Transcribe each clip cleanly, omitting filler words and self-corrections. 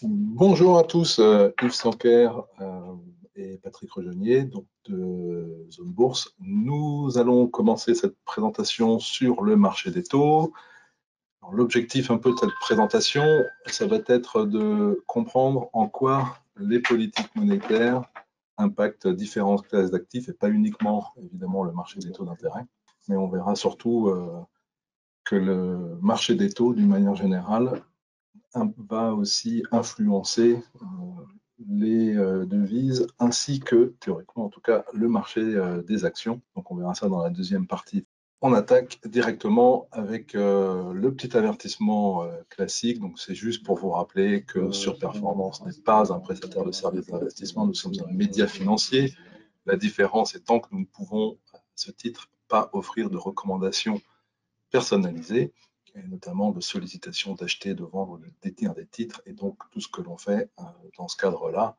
Bonjour à tous, Yves Sanquer et Patrick Regenier, donc de Zone Bourse. Nous allons commencer cette présentation sur le marché des taux. L'objectif un peu de cette présentation, ça va être de comprendre en quoi les politiques monétaires impactent différentes classes d'actifs et pas uniquement évidemment le marché des taux d'intérêt, mais on verra surtout que le marché des taux d'une manière générale va aussi influencer les devises ainsi que, théoriquement en tout cas, le marché des actions. Donc on verra ça dans la deuxième partie. On attaque directement avec le petit avertissement classique. Donc c'est juste pour vous rappeler que Surperformance n'est pas un prestataire de services d'investissement, nous sommes un média financier. La différence étant que nous ne pouvons, à ce titre, pas offrir de recommandations personnalisées, et notamment de sollicitation d'acheter, de vendre ou de détenir des titres. Et donc, tout ce que l'on fait dans ce cadre-là,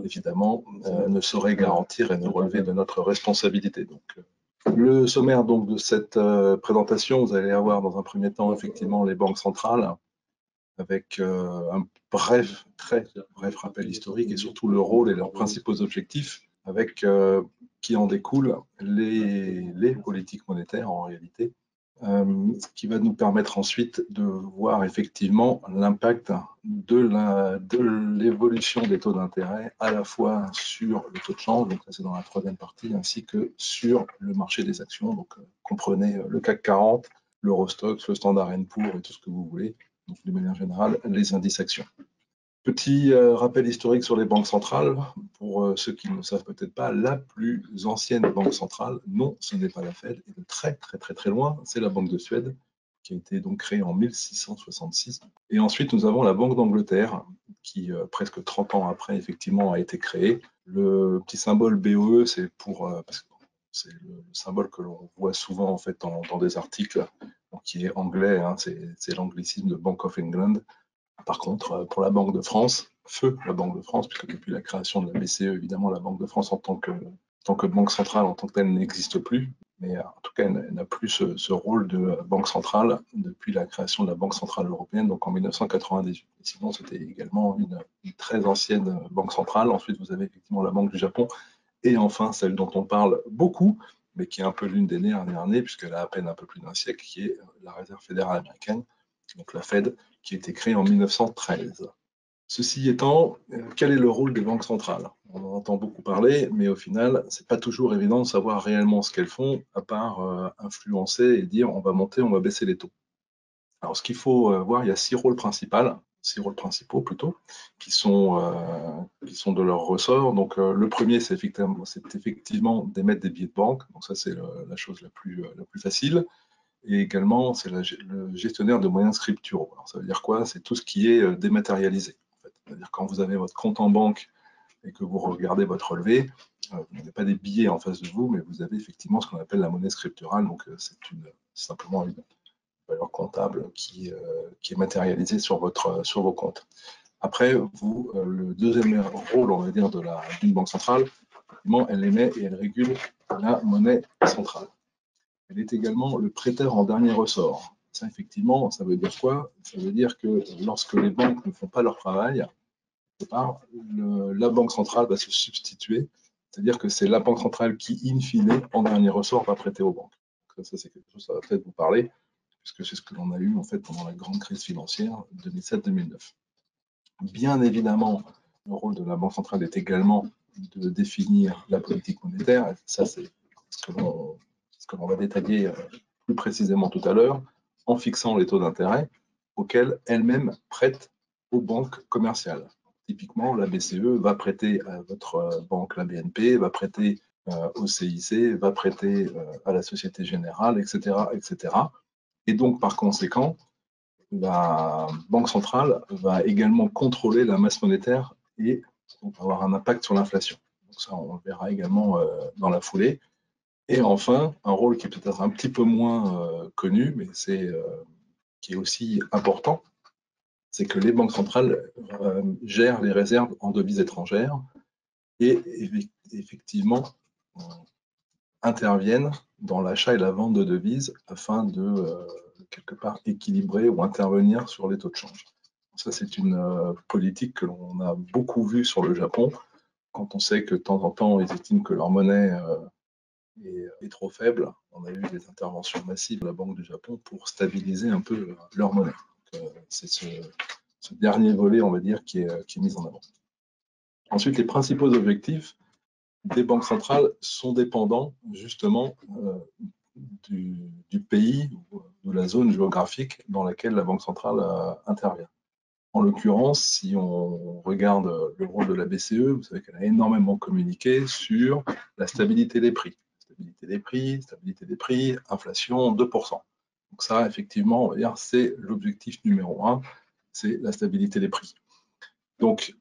évidemment, ne saurait garantir et ne relever de notre responsabilité. Donc, le sommaire donc, de cette présentation, vous allez avoir dans un premier temps, effectivement, les banques centrales, avec un bref, très bref rappel historique et surtout le rôle et leurs principaux objectifs, avec qui en découlent les politiques monétaires en réalité. Ce qui va nous permettre ensuite de voir effectivement l'impact de l'évolution des taux d'intérêt à la fois sur le taux de change, donc ça c'est dans la troisième partie, ainsi que sur le marché des actions. Donc comprenez le CAC 40, l'Eurostoxx, le Standard & Poor's et tout ce que vous voulez, donc de manière générale les indices actions. Petit rappel historique sur les banques centrales. Pour ceux qui ne le savent peut-être pas, la plus ancienne banque centrale, non, ce n'est pas la Fed, et de très loin, c'est la Banque de Suède, qui a été donc créée en 1666. Et ensuite, nous avons la Banque d'Angleterre, qui presque 30 ans après, effectivement, a été créée. Le petit symbole BOE, c'est pour parce que c'est le symbole que l'on voit souvent en fait dans des articles, donc, qui est anglais, hein, c'est l'anglicisme de Bank of England. Par contre, pour la Banque de France, feu la Banque de France, puisque depuis la création de la BCE, évidemment, la Banque de France en tant que banque centrale en tant que telle n'existe plus. Mais en tout cas, elle n'a plus ce rôle de banque centrale depuis la création de la Banque centrale européenne, donc en 1998. Et sinon, c'était également une très ancienne banque centrale. Ensuite, vous avez effectivement la Banque du Japon et enfin celle dont on parle beaucoup, mais qui est un peu l'une des dernières années, puisqu'elle a à peine un peu plus d'un siècle, qui est la Réserve fédérale américaine, donc la Fed, qui a été créée en 1913. Ceci étant, quel est le rôle des banques centrales? On en entend beaucoup parler, mais au final, ce n'est pas toujours évident de savoir réellement ce qu'elles font, à part influencer et dire on va monter, on va baisser les taux. Alors, ce qu'il faut voir, il y a six rôles principaux plutôt, qui sont de leur ressort. Donc, le premier, c'est effectivement d'émettre des billets de banque. Donc, ça, c'est la chose la plus facile. Et également, c'est le gestionnaire de moyens scripturaux. Alors, ça veut dire quoi? C'est tout ce qui est dématérialisé. En fait. C'est-à-dire quand vous avez votre compte en banque et que vous regardez votre relevé, vous n'avez pas des billets en face de vous, mais vous avez effectivement ce qu'on appelle la monnaie scripturale. Donc, c'est simplement une valeur comptable qui est matérialisée sur vos comptes. Après, le deuxième rôle, on va dire, d'une banque centrale, elle émet et elle régule la monnaie centrale. Elle est également le prêteur en dernier ressort. Ça, effectivement, ça veut dire quoi? Ça veut dire que lorsque les banques ne font pas leur travail, la banque centrale va se substituer. C'est-à-dire que c'est la banque centrale qui, in fine, en dernier ressort, va prêter aux banques. Ça c'est quelque chose, ça va peut-être vous parler, puisque c'est ce que l'on a eu en fait pendant la grande crise financière 2007-2009. Bien évidemment, le rôle de la banque centrale est également de définir la politique monétaire. Ça, c'est ce que l'on va détailler plus précisément tout à l'heure, en fixant les taux d'intérêt auxquels elle-même prête aux banques commerciales. Typiquement, la BCE va prêter à votre banque, la BNP, va prêter au CIC, va prêter à la Société Générale, etc., etc. Et donc, par conséquent, la Banque centrale va également contrôler la masse monétaire et donc avoir un impact sur l'inflation. Donc ça, on le verra également dans la foulée. Et enfin, un rôle qui est peut-être un petit peu moins connu, mais qui est aussi important, c'est que les banques centrales gèrent les réserves en devises étrangères et effectivement interviennent dans l'achat et la vente de devises afin de quelque part équilibrer ou intervenir sur les taux de change. Ça, c'est une politique que l'on a beaucoup vue sur le Japon, quand on sait que de temps en temps, ils estiment que leur monnaie est trop faible. On a eu des interventions massives de la Banque du Japon pour stabiliser un peu leur monnaie. C'est ce dernier volet, on va dire, qui est mis en avant. Ensuite, les principaux objectifs des banques centrales sont dépendants justement du pays ou de la zone géographique dans laquelle la Banque centrale intervient. En l'occurrence, si on regarde le rôle de la BCE, vous savez qu'elle a énormément communiqué sur la stabilité des prix. Stabilité des prix, inflation 2%. Donc ça, effectivement, on va dire, c'est l'objectif numéro un, c'est la stabilité des prix. Donc,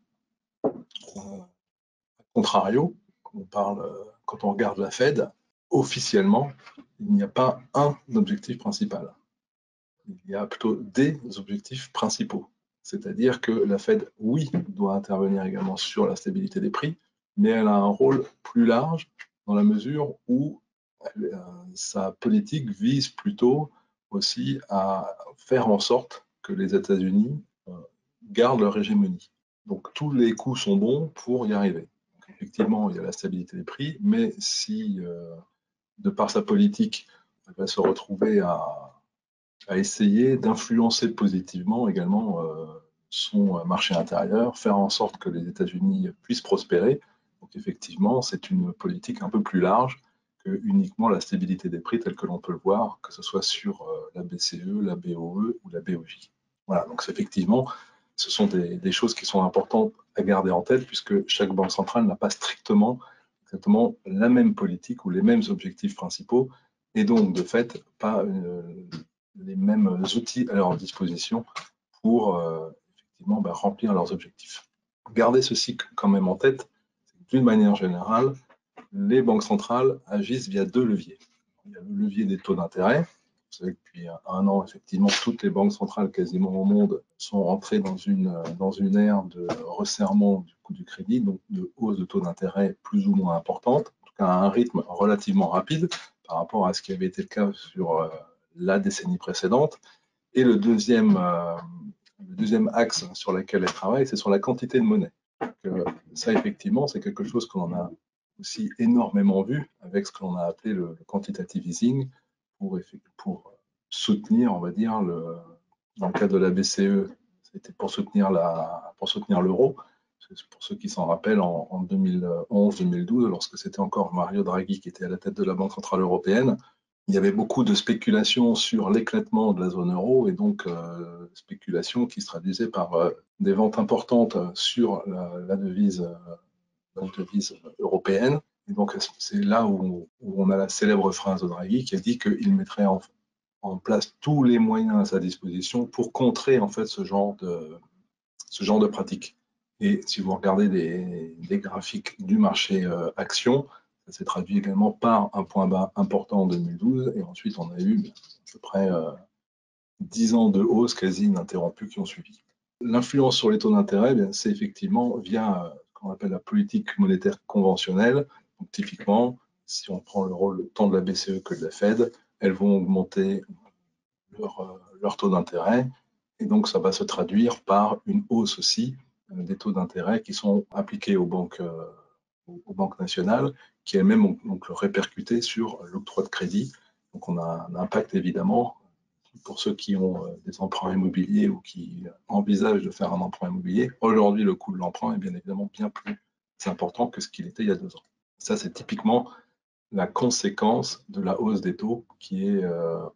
à contrario, quand on regarde la Fed, officiellement, il n'y a pas un objectif principal. Il y a plutôt des objectifs principaux. C'est-à-dire que la Fed, oui, doit intervenir également sur la stabilité des prix, mais elle a un rôle plus large dans la mesure où sa politique vise plutôt aussi à faire en sorte que les États-Unis gardent leur hégémonie. Donc tous les coups sont bons pour y arriver. Donc, effectivement, il y a la stabilité des prix, mais si, de par sa politique, elle va se retrouver à essayer d'influencer positivement également son marché intérieur, faire en sorte que les États-Unis puissent prospérer. Donc effectivement, c'est une politique un peu plus large que uniquement la stabilité des prix telle que l'on peut le voir, que ce soit sur la BCE, la BOE ou la BOJ. Voilà, donc effectivement, ce sont des choses qui sont importantes à garder en tête puisque chaque banque centrale n'a pas strictement exactement la même politique ou les mêmes objectifs principaux et donc de fait pas les mêmes outils à leur disposition pour effectivement remplir leurs objectifs. Gardez ceci quand même en tête, d'une manière générale, les banques centrales agissent via deux leviers. Il y a le levier des taux d'intérêt. Vous savez que depuis un an, effectivement, toutes les banques centrales quasiment au monde sont entrées dans une ère de resserrement du coût du crédit, donc de hausse de taux d'intérêt plus ou moins importante, en tout cas à un rythme relativement rapide par rapport à ce qui avait été le cas sur la décennie précédente. Et le deuxième axe sur lequel elle travaille, c'est sur la quantité de monnaie. Donc, ça, effectivement, c'est quelque chose que l'on a aussi énormément vu avec ce que l'on a appelé le quantitative easing pour soutenir, on va dire, dans le cadre de la BCE, c'était pour soutenir l'euro. Pour ceux qui s'en rappellent, en 2011-2012, lorsque c'était encore Mario Draghi qui était à la tête de la Banque centrale européenne, il y avait beaucoup de spéculations sur l'éclatement de la zone euro et donc spéculations qui se traduisaient par des ventes importantes sur la devise européenne. Et donc c'est là où on a la célèbre phrase de Draghi qui a dit qu'il mettrait en place tous les moyens à sa disposition pour contrer en fait ce genre de pratique. Et si vous regardez des graphiques du marché action, ça s'est traduit également par un point bas important en 2012 et ensuite on a eu à peu près 10 ans de hausse quasi ininterrompue qui ont suivi. L'influence sur les taux d'intérêt, c'est effectivement via ce qu'on appelle la politique monétaire conventionnelle. Donc, typiquement, si on prend le rôle tant de la BCE que de la Fed, elles vont augmenter leur taux d'intérêt et donc ça va se traduire par une hausse aussi des taux d'intérêt qui sont appliqués aux banques nationales, qui elles-mêmes ont donc répercuté sur l'octroi de crédit. Donc on a un impact évidemment pour ceux qui ont des emprunts immobiliers ou qui envisagent de faire un emprunt immobilier. Aujourd'hui, le coût de l'emprunt est bien évidemment bien plus important que ce qu'il était il y a 2 ans. Ça, c'est typiquement la conséquence de la hausse des taux qui est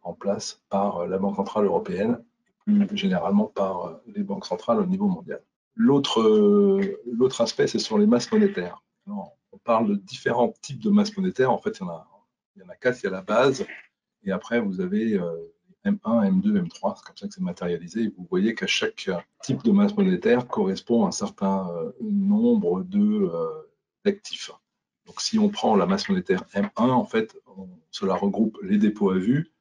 en place par la Banque centrale européenne et plus généralement par les banques centrales au niveau mondial. L'autre aspect, c'est sur les masses monétaires. Alors, on parle de différents types de masses monétaires. En fait, il y en a 4. Il y a la base, et après, vous avez M1, M2, M3. C'est comme ça que c'est matérialisé. Et vous voyez qu'à chaque type de masse monétaire correspond un certain nombre d'actifs. Donc, si on prend la masse monétaire M1, en fait, cela regroupe les dépôts à vue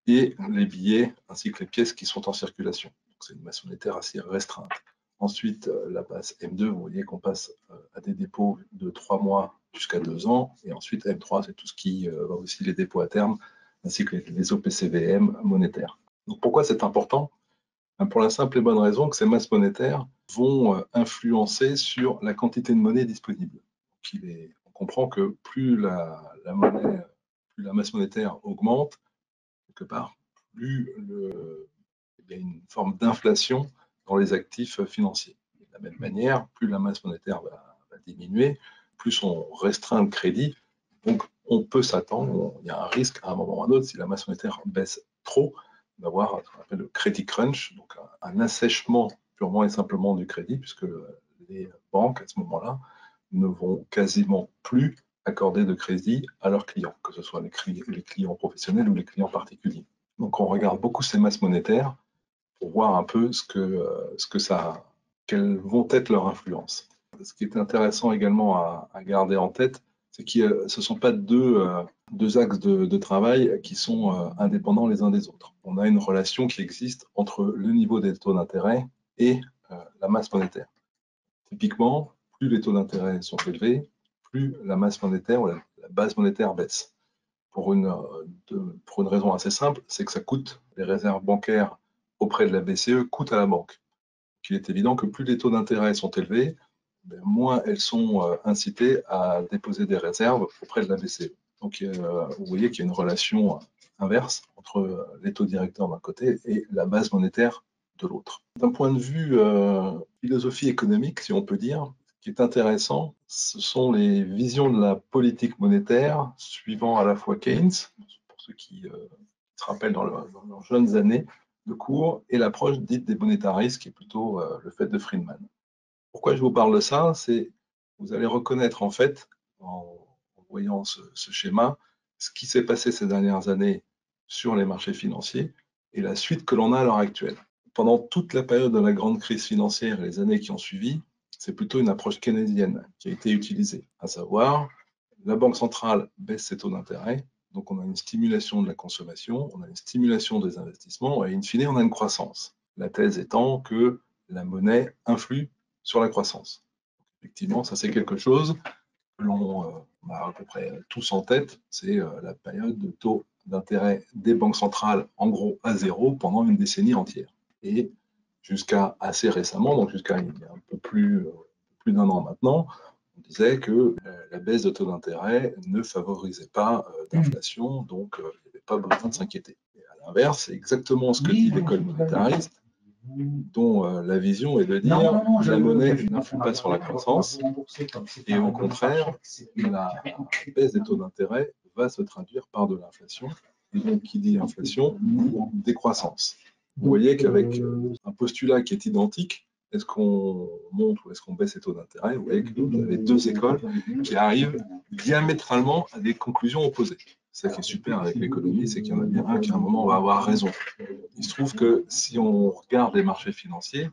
et les billets ainsi que les pièces qui sont en circulation. Donc, c'est une masse monétaire assez restreinte. Ensuite, la base M2, vous voyez qu'on passe à des dépôts de 3 mois jusqu'à 2 ans. Et ensuite, M3, c'est tout ce qui va aussi les dépôts à terme, ainsi que les OPCVM monétaires. Donc, pourquoi c'est important? Pour la simple et bonne raison que ces masses monétaires vont influencer sur la quantité de monnaie disponible. On comprend que plus la masse monétaire augmente, quelque part, plus il y a une forme d'inflation dans les actifs financiers. De la même manière, plus la masse monétaire va diminuer, plus on restreint le crédit. Donc, on peut s'attendre, il y a un risque à un moment ou à un autre, si la masse monétaire baisse trop, d'avoir ce qu'on appelle le credit crunch, donc un assèchement purement et simplement du crédit, puisque les banques, à ce moment-là, ne vont quasiment plus accorder de crédit à leurs clients, que ce soit les clients professionnels ou les clients particuliers. Donc on regarde beaucoup ces masses monétaires pour voir un peu quelles vont être leurs influences. Ce qui est intéressant également à garder en tête, c'est que ce ne sont pas deux axes de travail qui sont indépendants les uns des autres. On a une relation qui existe entre le niveau des taux d'intérêt et la masse monétaire. Typiquement, plus les taux d'intérêt sont élevés, plus la masse monétaire ou la base monétaire baisse. Pour une raison assez simple, c'est que ça coûte, les réserves bancaires auprès de la BCE coûtent à la banque. Il est évident que plus les taux d'intérêt sont élevés, moins elles sont incitées à déposer des réserves auprès de la BCE. Donc vous voyez qu'il y a une relation inverse entre les taux directeurs d'un côté et la base monétaire de l'autre. D'un point de vue philosophie économique, si on peut dire, ce qui est intéressant, ce sont les visions de la politique monétaire suivant à la fois Keynes, pour ceux qui se rappellent dans leurs jeunes années de cours, et l'approche dite des monétaristes, qui est plutôt le fait de Friedman. Pourquoi je vous parle de ça? C'est vous allez reconnaître en fait, en voyant ce schéma, ce qui s'est passé ces dernières années sur les marchés financiers et la suite que l'on a à l'heure actuelle. Pendant toute la période de la grande crise financière et les années qui ont suivi, c'est plutôt une approche keynésienne qui a été utilisée, à savoir la Banque centrale baisse ses taux d'intérêt, donc on a une stimulation de la consommation, on a une stimulation des investissements et in fine on a une croissance. La thèse étant que la monnaie influe sur la croissance. Effectivement, ça c'est quelque chose que l'on a à peu près tous en tête, c'est la période de taux d'intérêt des banques centrales en gros à zéro pendant une décennie entière. Et jusqu'à assez récemment, donc jusqu'à il y a un peu plus d'un an maintenant, on disait que la baisse de taux d'intérêt ne favorisait pas d'inflation, donc il n'y avait pas besoin de s'inquiéter. Et à l'inverse, c'est exactement ce que dit l'école monétariste, dont la vision est de dire que la monnaie n'influe pas sur la croissance et au contraire, la baisse des taux d'intérêt va se traduire par de l'inflation. Et donc, qui dit inflation, dit décroissance. Vous voyez qu'avec un postulat qui est identique, est-ce qu'on monte ou est-ce qu'on baisse les taux d'intérêt? Vous voyez que vous avez deux écoles qui arrivent diamétralement à des conclusions opposées. C'est ça qui est super avec l'économie, c'est qu'il y en a bien un qui à un moment va avoir raison. Il se trouve que si on regarde les marchés financiers,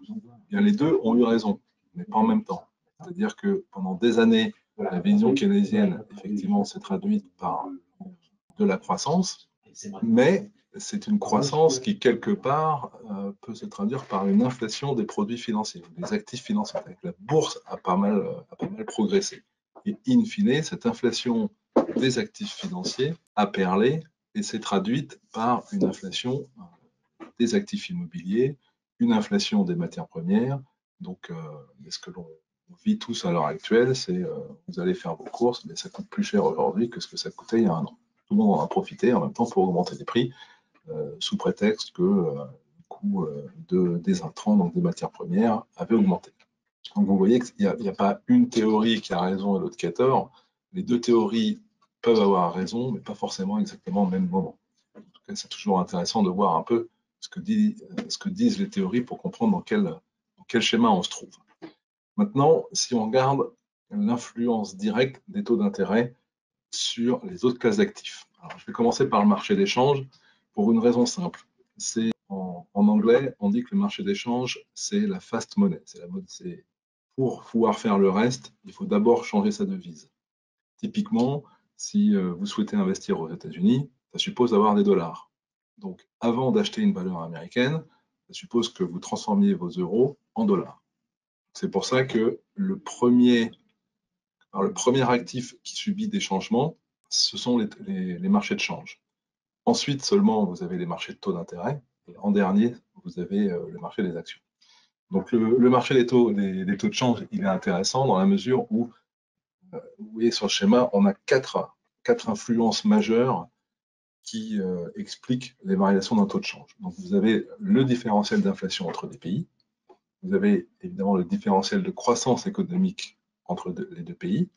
bien les deux ont eu raison, mais pas en même temps. C'est-à-dire que pendant des années, la vision keynésienne, effectivement, s'est traduite par de la croissance, mais c'est une croissance qui, quelque part, peut se traduire par une inflation des produits financiers, des actifs financiers. La bourse a pas mal progressé. Et in fine, cette inflation des actifs financiers a perlé et s'est traduite par une inflation des actifs immobiliers, une inflation des matières premières. Donc, ce que l'on vit tous à l'heure actuelle, c'est vous allez faire vos courses, mais ça coûte plus cher aujourd'hui que ce que ça coûtait il y a un an. Tout le monde en a profité en même temps pour augmenter les prix, sous prétexte que le coût des intrants, donc des matières premières, avait augmenté. Donc vous voyez qu'il n'y a pas une théorie qui a raison et l'autre qui a tort. Les deux théories peuvent avoir raison, mais pas forcément exactement au même moment. En tout cas, c'est toujours intéressant de voir un peu ce que disent les théories pour comprendre dans quel schéma on se trouve. Maintenant, si on regarde l'influence directe des taux d'intérêt sur les autres classes d'actifs. Alors, je vais commencer par le marché d'échange pour une raison simple. C'est en anglais, on dit que le marché d'échange, c'est la fast money. C'est pour pouvoir faire le reste, il faut d'abord changer sa devise. Typiquement, si vous souhaitez investir aux États-Unis, ça suppose d'avoir des dollars. Donc, avant d'acheter une valeur américaine, ça suppose que vous transformiez vos euros en dollars. C'est pour ça que le premier actif qui subit des changements, ce sont les marchés de change. Ensuite seulement, vous avez les marchés de taux d'intérêt. Et en dernier, vous avez le marché des actions. Donc le marché des taux de change, il est intéressant dans la mesure où, vous voyez sur le schéma, on a quatre influences majeures qui expliquent les variations d'un taux de change. Donc vous avez le différentiel d'inflation entre des pays, vous avez évidemment le différentiel de croissance économique entre les deux pays,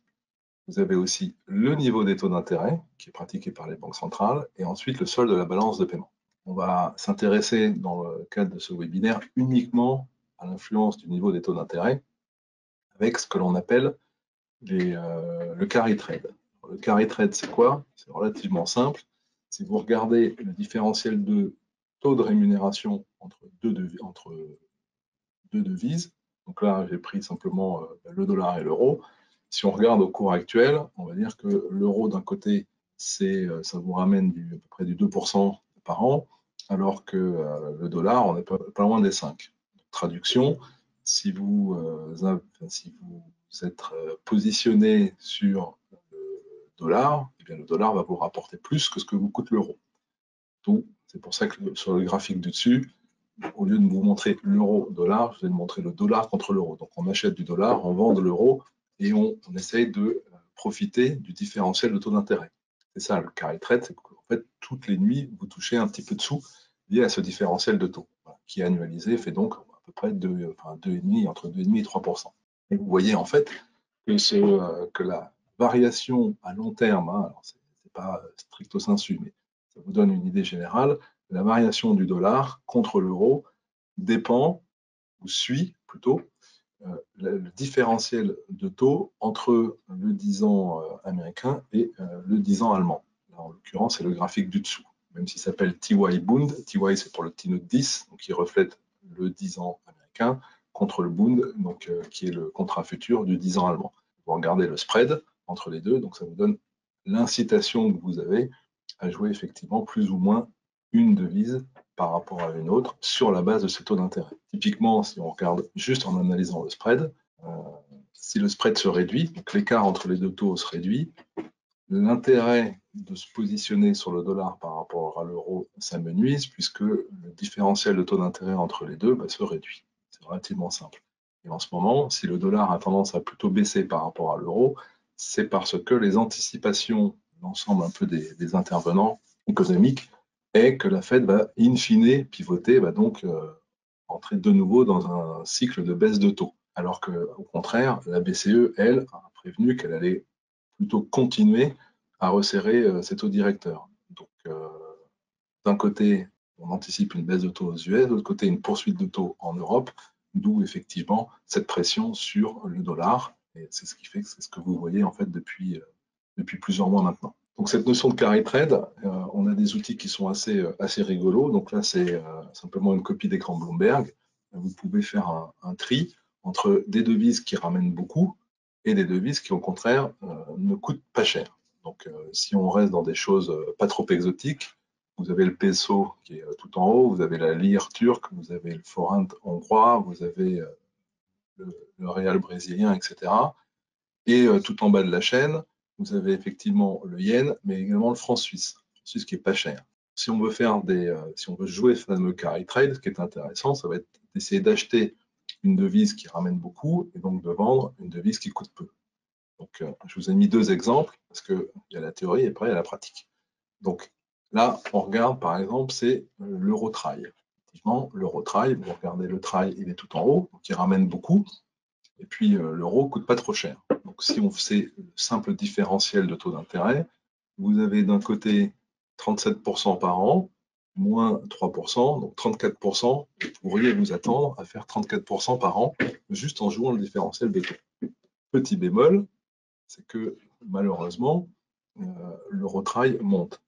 vous avez aussi le niveau des taux d'intérêt qui est pratiqué par les banques centrales, et ensuite le solde de la balance de paiement. On va s'intéresser dans le cadre de ce webinaire uniquement à l'influence du niveau des taux d'intérêt avec ce que l'on appelle le carry trade. Le carry trade, c'est quoi? C'est relativement simple. Si vous regardez le différentiel de taux de rémunération entre deux devises, donc là j'ai pris simplement le dollar et l'euro. Si on regarde au cours actuel, on va dire que l'euro d'un côté, ça vous ramène à peu près du 2% par an, alors que le dollar, on n'est pas loin des 5. Traduction, si vous êtes positionné sur le dollar, eh bien le dollar va vous rapporter plus que ce que vous coûte l'euro. C'est pour ça que sur le graphique du dessus, au lieu de vous montrer l'euro-dollar, je vais vous montrer le dollar contre l'euro. Donc on achète du dollar, on vend de l'euro et on essaye de profiter du différentiel de taux d'intérêt. C'est ça le carry trade, c'est qu'en fait toutes les nuits vous touchez un petit peu de sous lié à ce différentiel de taux, qui annualisé fait donc à peu près entre 2,5 et 3%. Et vous voyez en fait que la variation à long terme, alors c'est pas stricto sensu, mais ça vous donne une idée générale, la variation du dollar contre l'euro dépend, ou suit plutôt, le différentiel de taux entre le 10 ans américain et le 10 ans allemand. Là, en l'occurrence, c'est le graphique du dessous, même s'il s'appelle TY Bund. TY, c'est pour le T-Note 10, donc qui reflète le 10 ans américain, contre le Bund, donc, qui est le contrat futur du 10 ans allemand. Vous regardez le spread entre les deux, donc ça vous donne l'incitation que vous avez à jouer effectivement plus ou moins une devise par rapport à une autre sur la base de ces taux d'intérêt. Typiquement, si on regarde juste en analysant le spread, si le spread se réduit, donc l'écart entre les deux taux se réduit, l'intérêt de se positionner sur le dollar par rapport à l'euro s'amenuise puisque le différentiel de taux d'intérêt entre les deux se réduit. C'est relativement simple. Et en ce moment, si le dollar a tendance à plutôt baisser par rapport à l'euro, c'est parce que les anticipations, l'ensemble un peu des intervenants économiques, est que la Fed va in fine pivoter, va donc entrer de nouveau dans un cycle de baisse de taux. Alors qu'au contraire, la BCE, elle, a prévenu qu'elle allait plutôt continuer à resserrer ses taux directeurs. Donc, d'un côté, on anticipe une baisse de taux aux US, de l'autre côté, une poursuite de taux en Europe, d'où effectivement cette pression sur le dollar. Et c'est ce qui fait que c'est ce que vous voyez en fait depuis plusieurs mois maintenant. Donc cette notion de carry trade, on a des outils qui sont assez rigolos. Donc là, c'est simplement une copie d'écran Bloomberg. Vous pouvez faire un tri entre des devises qui ramènent beaucoup et des devises qui, au contraire, ne coûtent pas cher. Donc si on reste dans des choses pas trop exotiques, vous avez le peso qui est tout en haut, vous avez la lire turque, vous avez le forint hongrois, vous avez le réal brésilien, etc. Et tout en bas de la chaîne, vous avez effectivement le yen, mais également le franc suisse qui est pas cher. Si on veut si on veut jouer le fameux carry trade, ce qui est intéressant, ça va être d'essayer d'acheter une devise qui ramène beaucoup et donc de vendre une devise qui coûte peu. Donc, je vous ai mis deux exemples parce qu'il y a la théorie et après il y a la pratique. Donc là, on regarde par exemple, c'est l'euro-trail. Effectivement, l'euro-trail, vous regardez le trail, il est tout en haut, donc il ramène beaucoup. Et puis l'euro coûte pas trop cher. Donc si on fait le simple différentiel de taux d'intérêt, vous avez d'un côté 37% par an, moins 3%, donc 34%, vous pourriez vous attendre à faire 34% par an, juste en jouant le différentiel de taux. Petit bémol, c'est que malheureusement, l'euro-trail monte.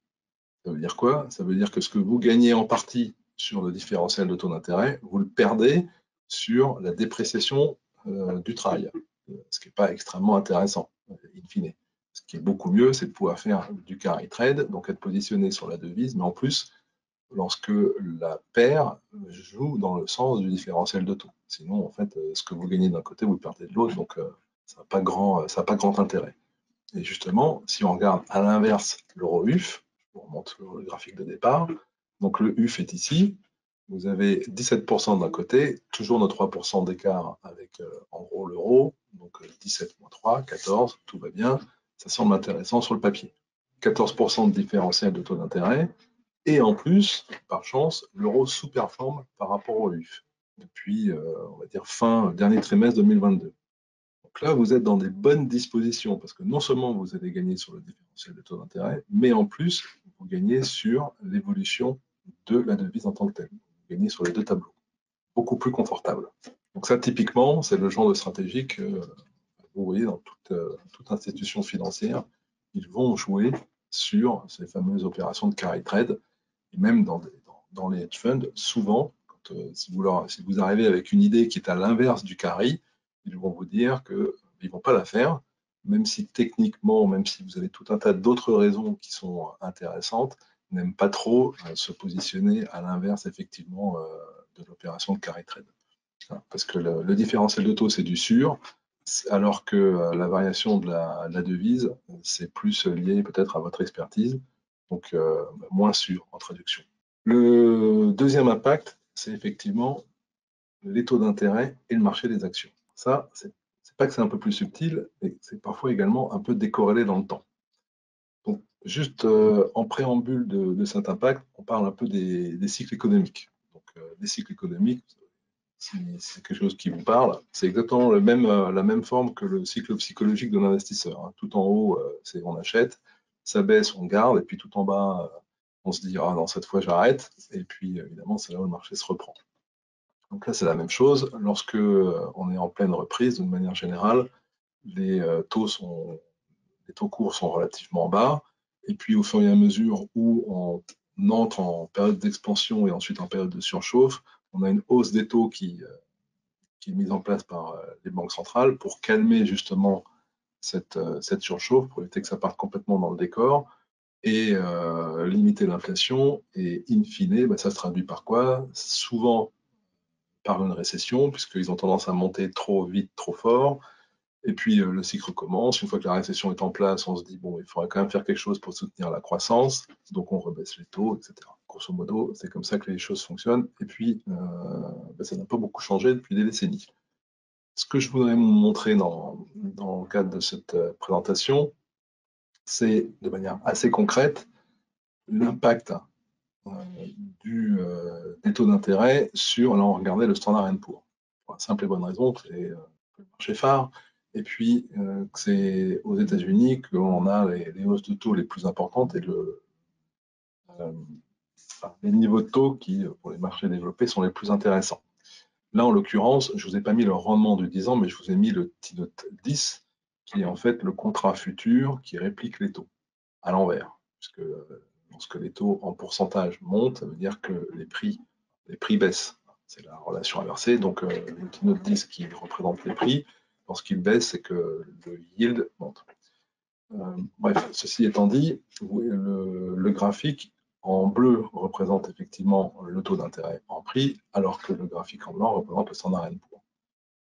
Ça veut dire quoi? Ça veut dire que ce que vous gagnez en partie sur le différentiel de taux d'intérêt, vous le perdez sur la dépréciation du trail, ce qui n'est pas extrêmement intéressant, in fine. Ce qui est beaucoup mieux, c'est de pouvoir faire du carry trade, donc être positionné sur la devise, mais en plus, lorsque la paire joue dans le sens du différentiel de taux. Sinon, en fait, ce que vous gagnez d'un côté, vous le perdez de l'autre, donc ça n'a pas grand intérêt. Et justement, si on regarde à l'inverse l'euro UF, je vous remonte le graphique de départ, donc le UF est ici, Vous avez 17% d'un côté, toujours nos 3% d'écart avec en gros l'euro, donc 17 moins 3, 14, tout va bien, ça semble intéressant sur le papier. 14% de différentiel de taux d'intérêt, et en plus, par chance, l'euro sous-performe par rapport au UF depuis, on va dire, dernier trimestre 2022. Donc là, vous êtes dans des bonnes dispositions parce que non seulement vous allez gagner sur le différentiel de taux d'intérêt, mais en plus, vous gagnez sur l'évolution de la devise en tant que telle. Vous gagnez sur les deux tableaux. Beaucoup plus confortable. Donc ça, typiquement, c'est le genre de stratégie que vous voyez dans toute institution financière. Ils vont jouer sur ces fameuses opérations de carry trade. Et même dans les hedge funds, souvent, si vous arrivez avec une idée qui est à l'inverse du carry, ils vont vous dire qu'ils ne vont pas la faire, même si techniquement, même si vous avez tout un tas d'autres raisons qui sont intéressantes, n'aiment pas trop se positionner à l'inverse, effectivement, de l'opération de carry trade. Parce que le différentiel de taux, c'est du sûr, alors que la variation de la devise, c'est plus lié peut-être à votre expertise, donc moins sûr en traduction. Le deuxième impact, c'est effectivement les taux d'intérêt et le marché des actions. Ça, c'est pas que c'est un peu plus subtil, mais c'est parfois également un peu décorrélé dans le temps. Donc, juste en préambule de cet impact, on parle un peu des cycles économiques. Donc, les cycles économiques, si c'est quelque chose qui vous parle, c'est exactement la même forme que le cycle psychologique de l'investisseur. Hein. Tout en haut, c'est on achète, ça baisse, on garde, et puis tout en bas, on se dit ah non, cette fois j'arrête, et puis évidemment, c'est là où le marché se reprend. Donc là, c'est la même chose. Lorsque on est en pleine reprise, d'une manière générale, les taux courts sont relativement bas, et puis au fur et à mesure où on entre en période d'expansion et ensuite en période de surchauffe, on a une hausse des taux qui est mise en place par les banques centrales pour calmer justement cette surchauffe, pour éviter que ça parte complètement dans le décor et limiter l'inflation. Et in fine, ça se traduit par quoi? Souvent par une récession, puisqu'ils ont tendance à monter trop vite, trop fort. Et puis le cycle commence. Une fois que la récession est en place, on se dit, bon, il faudrait quand même faire quelque chose pour soutenir la croissance. Donc on rebaisse les taux, etc. Grosso modo, c'est comme ça que les choses fonctionnent. Et puis, ça n'a pas beaucoup changé depuis des décennies. Ce que je voudrais vous montrer dans le cadre de cette présentation, c'est de manière assez concrète l'impact des taux d'intérêt sur, alors on regardait le Standard & Poor's. Pour la simple et bonne raison que c'est le marché phare, et puis que c'est aux États-Unis qu'on a les hausses de taux les plus importantes et les niveaux de taux qui, pour les marchés développés, sont les plus intéressants. Là, en l'occurrence, je ne vous ai pas mis le rendement de 10 ans, mais je vous ai mis le T-Note 10, qui est en fait le contrat futur qui réplique les taux à l'envers. Puisque lorsque les taux en pourcentage montent, ça veut dire que les prix baissent. C'est la relation inversée. Donc, le T-Note 10 qui représente les prix, lorsqu'il baisse, c'est que le yield monte. Bref, ceci étant dit, le graphique en bleu représente effectivement le taux d'intérêt en prix, alors que le graphique en blanc représente le Standard & Poor's.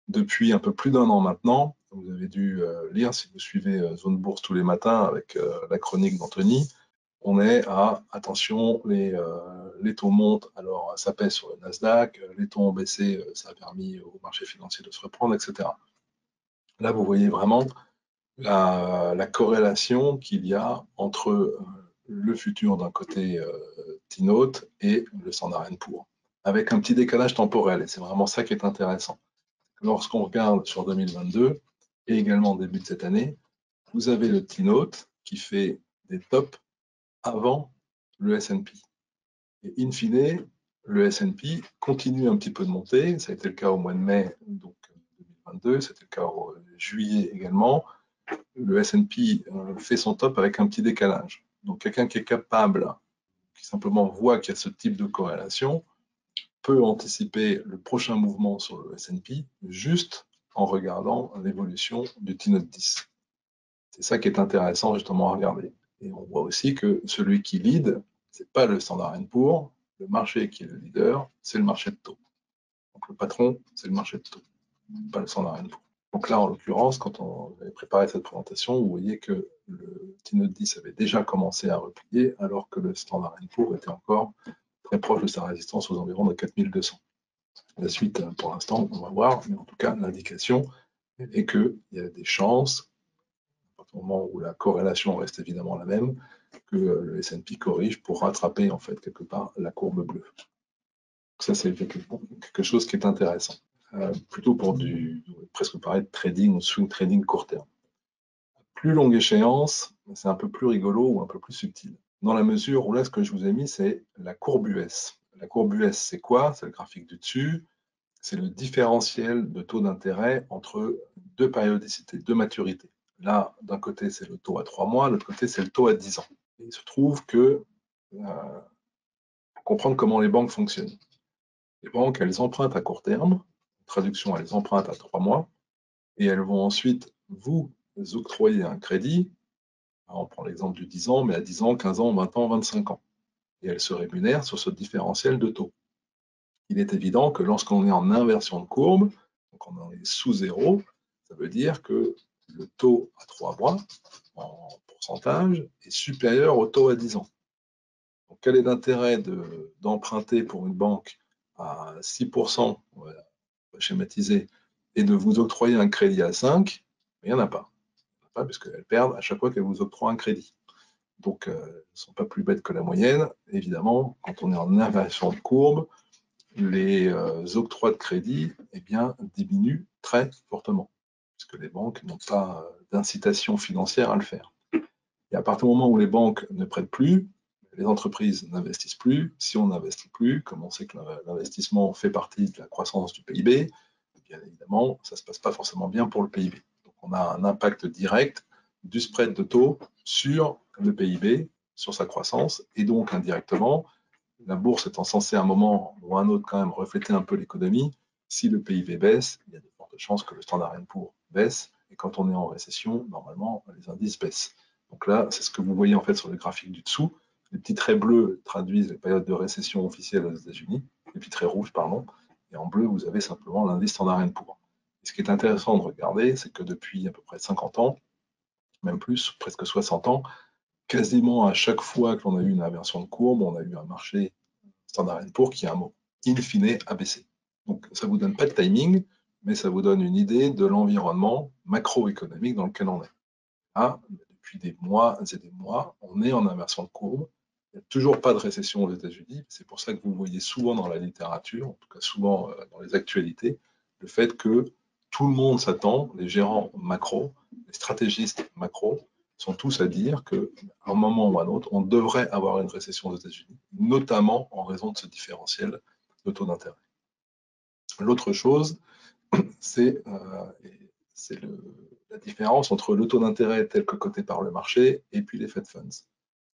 Depuis un peu plus d'un an maintenant, vous avez dû lire, si vous suivez Zone Bourse tous les matins avec la chronique d'Anthony, on est à, attention, les taux montent, alors ça pèse sur le Nasdaq, les taux ont baissé, ça a permis au marché financier de se reprendre, etc. Là, vous voyez vraiment la corrélation qu'il y a entre le futur d'un côté T-Note et le Standard & Poor's, avec un petit décalage temporel, et c'est vraiment ça qui est intéressant. Lorsqu'on regarde sur 2022 et également début de cette année, vous avez le T-Note qui fait des tops avant le S&P. Et in fine, le S&P continue un petit peu de monter. Ça a été le cas au mois de mai donc 2022, c'était le cas au juillet également. Le S&P fait son top avec un petit décalage. Donc quelqu'un qui est capable, qui simplement voit qu'il y a ce type de corrélation, peut anticiper le prochain mouvement sur le S&P juste en regardant l'évolution du T-Note 10. C'est ça qui est intéressant justement à regarder. Et on voit aussi que celui qui lead, c'est pas le Standard & Poor's, le marché qui est le leader, c'est le marché de taux. Donc le patron, c'est le marché de taux, pas le Standard & Poor's. Donc là, en l'occurrence, quand on avait préparé cette présentation, vous voyez que le T-Note 10 avait déjà commencé à replier, alors que le Standard & Poor's était encore très proche de sa résistance aux environs de 4200. La suite, pour l'instant, on va voir, mais en tout cas, l'indication est qu'il y a des chances, au moment où la corrélation reste évidemment la même, que le S&P corrige pour rattraper en fait quelque part la courbe bleue. Ça, c'est quelque chose qui est intéressant. Plutôt pour presque pareil, trading ou swing trading court terme. Plus longue échéance, c'est un peu plus rigolo ou un peu plus subtil. Dans la mesure où là, ce que je vous ai mis, c'est la courbe US. La courbe US, c'est quoi? C'est le graphique du dessus. C'est le différentiel de taux d'intérêt entre deux périodicités, deux maturités. Là, d'un côté, c'est le taux à 3 mois, de l'autre côté, c'est le taux à 10 ans. Et il se trouve que, pour comprendre comment les banques fonctionnent, les banques, elles empruntent à court terme, traduction, elles empruntent à 3 mois, et elles vont ensuite vous octroyer un crédit. Alors, on prend l'exemple du 10 ans, mais à 10 ans, 15 ans, 20 ans, 25 ans. Et elles se rémunèrent sur ce différentiel de taux. Il est évident que lorsqu'on est en inversion de courbe, donc on est sous zéro, ça veut dire que le taux à 3 mois, en pourcentage, est supérieur au taux à 10 ans. Donc, quel est l'intérêt d'emprunter pour une banque à 6%, on va schématiser, et de vous octroyer un crédit à 5? Il n'y en a pas. Puisqu'elles perdent à chaque fois qu'elles vous octroient un crédit. Donc, elles ne sont pas plus bêtes que la moyenne. Évidemment, quand on est en inversion de courbe, les octrois de crédit diminuent très fortement, puisque les banques n'ont pas d'incitation financière à le faire. Et à partir du moment où les banques ne prêtent plus, les entreprises n'investissent plus. Si on n'investit plus, comme on sait que l'investissement fait partie de la croissance du PIB, bien évidemment, ça ne se passe pas forcément bien pour le PIB. Donc, on a un impact direct du spread de taux sur le PIB, sur sa croissance, et donc indirectement, la bourse étant censée à un moment ou à un autre quand même refléter un peu l'économie, si le PIB baisse, il y a de fortes chances que le Standard & Poor's baisse, et quand on est en récession, normalement, les indices baissent. Donc là, c'est ce que vous voyez en fait sur le graphique du dessous. Les petits traits bleus traduisent les périodes de récession officielles aux États-Unis, les petits traits rouges, pardon, et en bleu, vous avez simplement l'indice Standard & Poor's. Et ce qui est intéressant de regarder, c'est que depuis à peu près 50 ans, même plus, presque 60 ans, quasiment à chaque fois que l'on a eu une inversion de courbe, on a eu un marché Standard & Poor's qui a un mot in fine abaissé. Donc ça ne vous donne pas de timing, mais ça vous donne une idée de l'environnement macroéconomique dans lequel on est. Là, depuis des mois et des mois, on est en inversion de courbe. Il n'y a toujours pas de récession aux États-Unis. C'est pour ça que vous voyez souvent dans la littérature, en tout cas souvent dans les actualités, le fait que tout le monde s'attend, les gérants macro, les stratégistes macro, sont tous à dire qu'à un moment ou à un autre, on devrait avoir une récession aux États-Unis, notamment en raison de ce différentiel de taux d'intérêt. L'autre chose, c'est la différence entre le taux d'intérêt tel que coté par le marché et puis les Fed Funds.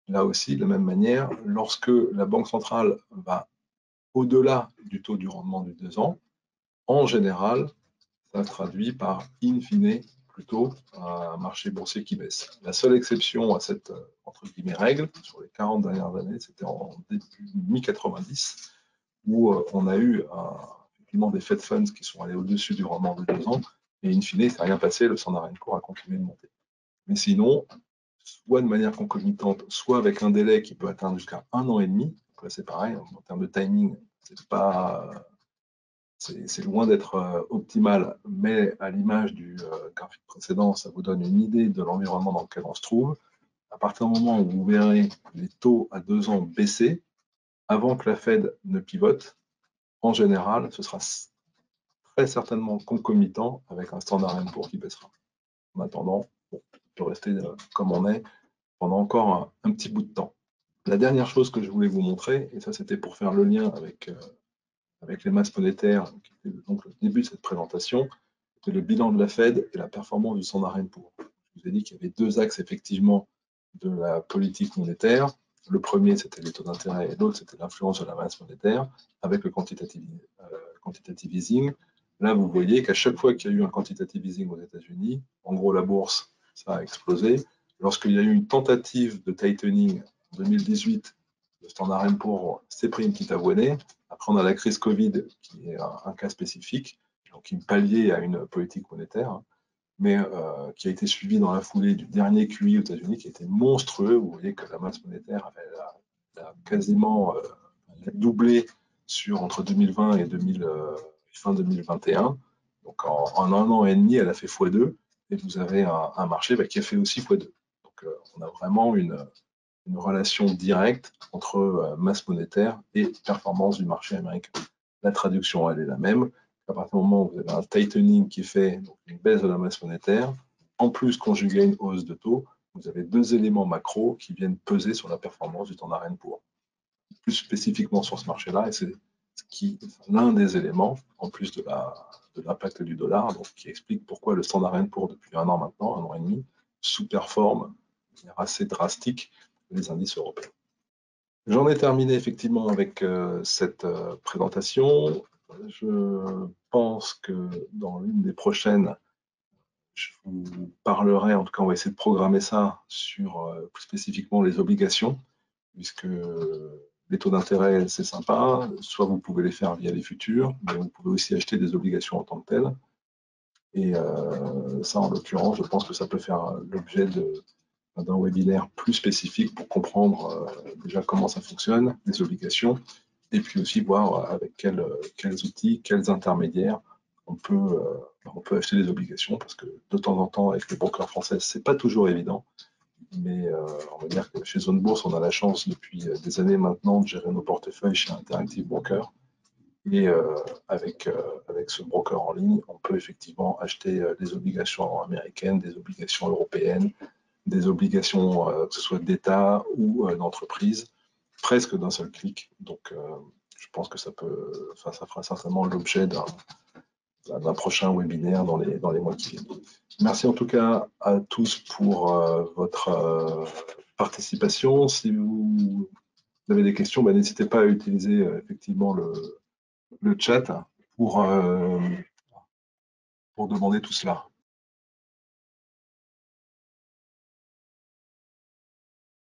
Là aussi, de la même manière, lorsque la Banque centrale va au-delà du taux du rendement du 2 ans, en général, ça traduit par in fine plutôt un marché boursier qui baisse. La seule exception à cette entre guillemets règle sur les 40 dernières années, c'était en début mi-90, où on a eu effectivement des Fed Funds qui sont allés au-dessus du rendement de 2 ans, et in fine, ça n'a rien passé, le Standard & Poor's a continué de monter. Mais sinon, soit de manière concomitante, soit avec un délai qui peut atteindre jusqu'à 1 an et demi, donc là c'est pareil, en termes de timing, c'est loin d'être optimal, mais à l'image du graphique précédent, ça vous donne une idée de l'environnement dans lequel on se trouve. À partir du moment où vous verrez les taux à 2 ans baisser, avant que la Fed ne pivote, en général, ce sera très certainement concomitant avec un Standard & Poor's qui baissera. En attendant, on peut rester comme on est pendant encore un petit bout de temps. La dernière chose que je voulais vous montrer, et ça c'était pour faire le lien avec les masses monétaires, qui était donc le début de cette présentation, c'est le bilan de la Fed et la performance du Standard & Poor's. Je vous ai dit qu'il y avait deux axes effectivement de la politique monétaire. Le premier, c'était les taux d'intérêt, et l'autre, c'était l'influence de la masse monétaire avec le quantitative easing. Là, vous voyez qu'à chaque fois qu'il y a eu un quantitative easing aux États-Unis, en gros, la bourse, ça a explosé. Lorsqu'il y a eu une tentative de tightening en 2018, le Standard & Poor's s'est pris une petite avoinée. Après, on a la crise Covid, qui est un cas spécifique, donc une pallier à une politique monétaire, mais qui a été suivi dans la foulée du dernier QE aux États-Unis, qui était monstrueux. Vous voyez que la masse monétaire avait quasiment doublé entre 2020 et fin 2021. Donc en un an et demi, elle a fait x2 et vous avez un marché qui a fait aussi x2. Donc on a vraiment une relation directe entre masse monétaire et performance du marché américain. La traduction, elle est la même. À partir du moment où vous avez un tightening qui est fait, donc une baisse de la masse monétaire, en plus conjugué à une hausse de taux, vous avez deux éléments macro qui viennent peser sur la performance du standard & Poor's. Plus spécifiquement sur ce marché-là, et c'est l'un des éléments, en plus de l'impact du dollar, donc, qui explique pourquoi le standard & Poor's, depuis un an maintenant, un an et demi, sous-performe de manière assez drastique les indices européens. J'en ai terminé effectivement avec cette présentation. Je pense que dans l'une des prochaines, je vous parlerai, en tout cas on va essayer de programmer ça sur plus spécifiquement les obligations, puisque les taux d'intérêt c'est sympa, soit vous pouvez les faire via les futurs, mais vous pouvez aussi acheter des obligations en tant que telles. Et ça en l'occurrence, je pense que ça peut faire l'objet d'un webinaire plus spécifique pour comprendre déjà comment ça fonctionne, les obligations, et puis aussi voir avec quels outils, quels intermédiaires on peut acheter des obligations, parce que de temps en temps, avec les brokers français, c'est pas toujours évident, mais on va dire que chez Zone Bourse, on a la chance depuis des années maintenant de gérer nos portefeuilles chez Interactive Broker, et avec ce broker en ligne, on peut effectivement acheter des obligations américaines, des obligations européennes, des obligations, que ce soit d'État ou d'entreprise, presque d'un seul clic. Donc, je pense que ça fera certainement l'objet d'un prochain webinaire dans les mois qui viennent. Merci en tout cas à tous pour votre participation. Si vous avez des questions, n'hésitez pas à utiliser effectivement le chat pour demander tout cela.